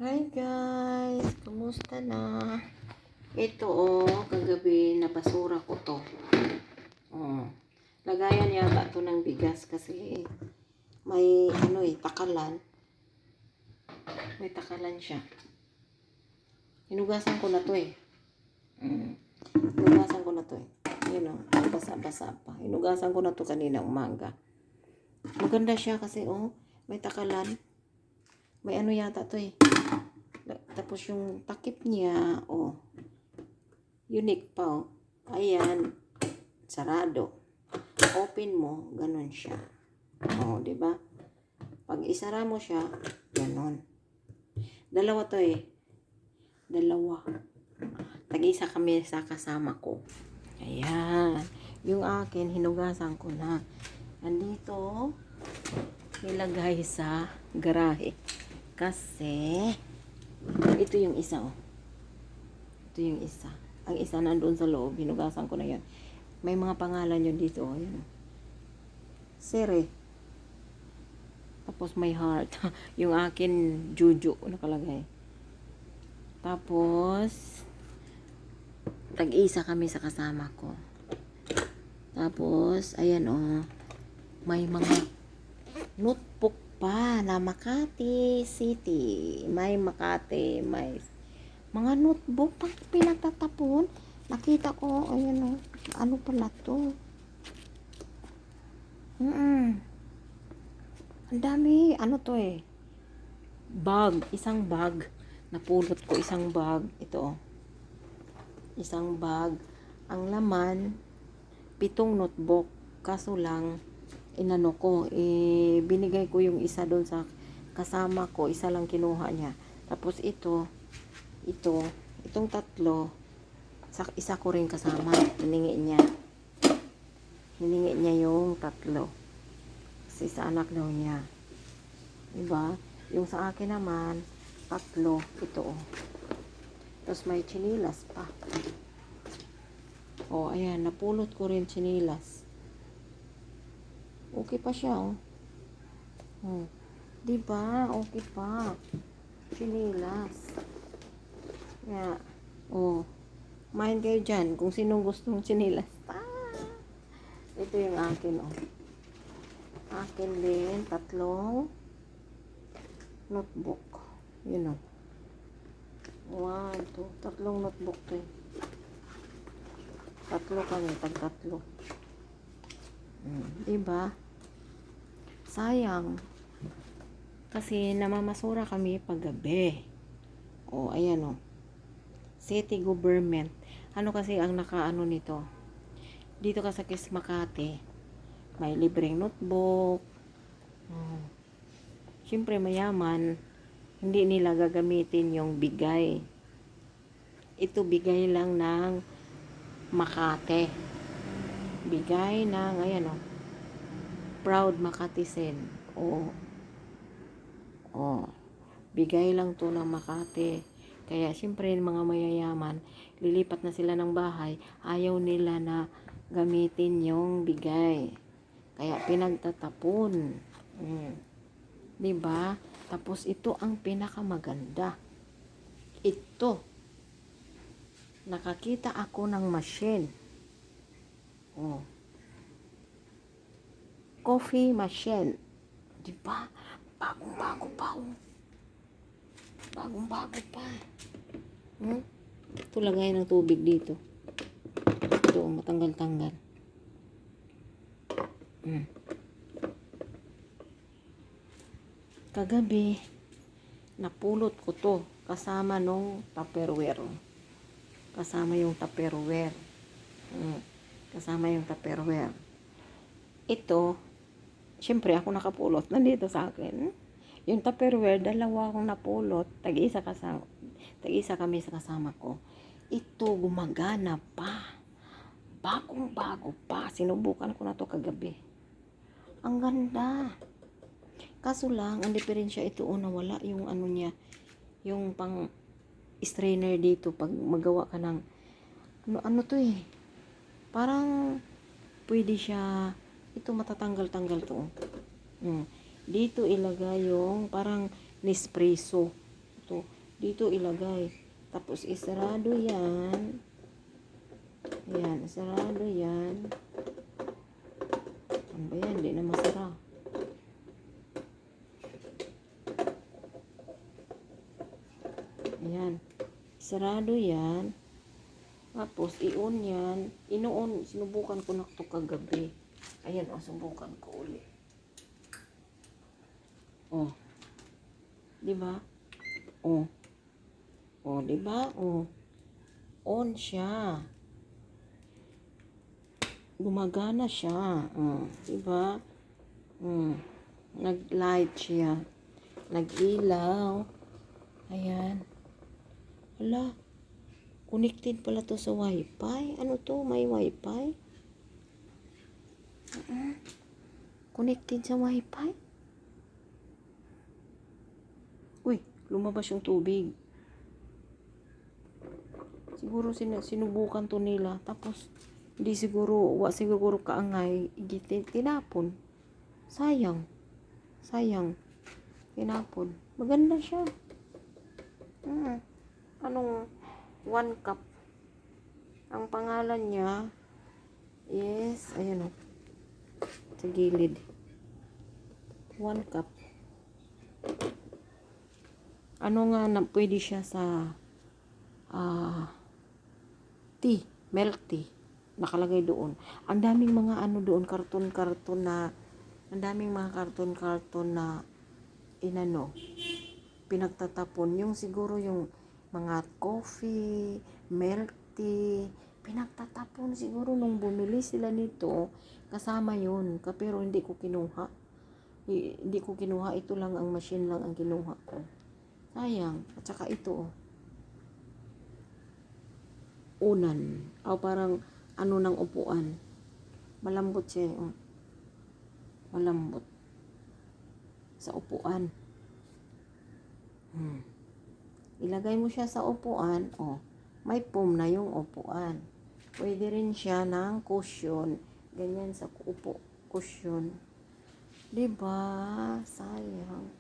Hi guys! Kumusta na? Ito kagabi napasura ko to. Lagayan yata to ng bigas kasi may takalan. May takalan siya. Hinugasan ko na to Hinugasan ko na to Yun basa-basa pa. Hinugasan ko na to kanina umaga. Maganda siya kasi may takalan. May yata to Tapos yung takip niya, unique pa, Ayan, sarado. Open mo, ganun siya. Di ba? Pag isara mo siya, ganun. Dalawa to Dalawa. Tag-isa kami sa kasama ko. Ayan. Yung akin, hinugasan ko na. Nandito, nilagay sa garahe. Kasi, ito yung isa, Ito yung isa. Ang isa nandun sa loob. Hinugasan ko na yan. May mga pangalan yun dito. Ayan. Sere. Tapos may heart. Yung akin, Juju nakalagay. Tapos, tag-isa kami sa kasama ko. Tapos, ayan may mga notebook pa na Makati City. May Makati, may mga notebook pang pinagtatapon. Nakita ko, ayan ano pala to? Ang dami, bag, isang bag. Napulot ko isang bag. Ito isang bag. Ang laman, 7 notebook. Kaso lang, binigay ko yung isa doon sa kasama ko, isa lang kinuha niya. Tapos itong tatlo, isa ko rin kasama, hiningi niya yung tatlo. Kasi sa anak daw niya. Diba? Yung sa akin naman, tatlo, ito Tapos may chinilas pa. Ayan, napulot ko rin chinilas. Okay pa siya, Diba? Okay pa. Chinilas. Yeah. Main kayo dyan kung sinong gustong chinilas. Ito yung akin, Akin din, 3 notebook. Yun, 1, 2, 3 notebook to 3 kami, tag-3. Diba? Sayang. Kasi namamasura kami paggabi. Ayan City government. Ano kasi ang nakaano nito? Dito ka sa Makati, may libreng notebook. Siyempre mayaman, hindi nila gagamitin yung bigay. Ito bigay lang ng Makati. Bigay ng, Proud Makatizen. Bigay lang to ng Makati. Kaya siyempre mga mayayaman, lilipat na sila ng bahay, ayaw nila na gamitin yung bigay. Kaya pinagtatapon. Diba? Tapos ito ang pinakamaganda. Ito. Nakakita ako ng machine. Coffee machine. Diba? Bagong-bago pa. Bagong-bago pa. Ito lagay ng tubig dito. Ito, matanggal-tanggal. Kagabi, napulot ko to kasama nung Tupperware. Kasama yung Tupperware. Ito, syempre ako nakapulot. Nandito sa akin. Yung Tupperware, 2 akong napulot. Tag-isa kami sa kasama ko. Ito, gumagana pa. Bagong-bago pa. Sinubukan ko na to kagabi. Ang ganda. Kaso lang, ang diferensya ito, nawala yung niya. Yung pang strainer dito. Pag magawa ka ng, to parang, pwede siya, ito matatanggal-tanggal to. Dito ilagay yung parang Nespresso. to. Dito ilagay. Tapos isarado yan. Ayan, isarado yan. Ano ba yan? Hindi na masara. Ayan. Isarado yan. Tapos, i-on yan. Ino-on. Sinubukan ko na ito kagabi. Ayan, subukan ko ulit. Diba? Diba? On siya. Gumagana siya. Diba? Nag-light siya. Nag-ilaw. Ayan. Hala. Connected pala to sa wifi. Ano to? May wifi? Connected sa wifi? Uy, lumabas yung tubig. Siguro sinubukan to nila. Tapos, hindi siguro kaangay. Tinapon. Sayang. Tinapon. Maganda siya. Anong 1 cup? Ang pangalan niya is, ayan o. Sa gilid. 1 cup. Ano nga na pwede siya sa tea, milk tea. Nakalagay doon. Ang daming mga ano doon, karton na, ang daming mga karton na inano, pinagtatapon. Yung siguro yung mga coffee, milk tea, pinagtatapon siguro nung bumili sila nito, kasama yun. Pero hindi ko kinuha. Ito lang ang machine lang ang kinuha ko. Sayang. At saka ito, unan. Parang ano ng upuan. Malambot siya. Malambot. Sa upuan. Ilagay mo siya sa upuan. May foam na yung upuan. Pwede rin siya ng cushion. Ganyan sa cushion. Diba? Sayang.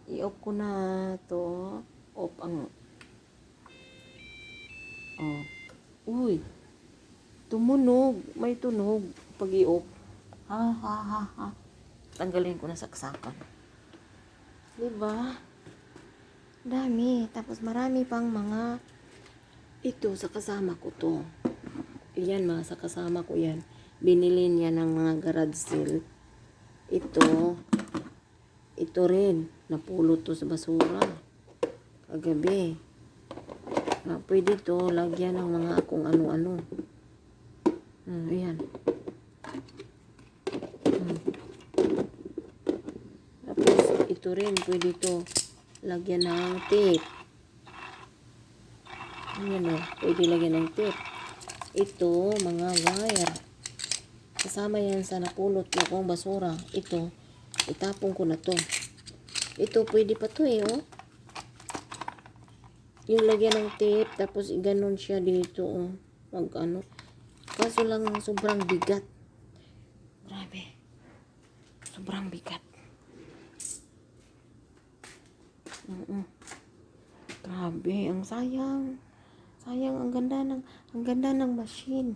I-off ko na to. Off ang uy, tumunog. May tunog pag i-off. Tanggalin ko na saksakan. Diba? Dami. Tapos marami pang mga ito sa kasama ko to. Yan mga sa kasama ko yan. Binili niya ng mga garage sale. Ito rin. Napulot to sa basura. Kagabi. Pwede to lagyan ng mga kung ano-ano. Ayan. Tapos ito rin pwede to lagyan ng tape. Ayan pwede lagyan ng tape. Ito mga wire. Kasama yan sa napulot ko kong basura. Ito itapon ko na to. Ito pwede pa to yung lagyan ng tape, tapos iganon siya dito, Kaso lang, sobrang bigat. Grabe. Sobrang bigat. Grabe, ang sayang. Sayang, ang ganda ng machine.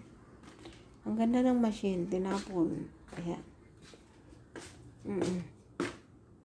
Ang ganda ng machine, tinapon. Kaya,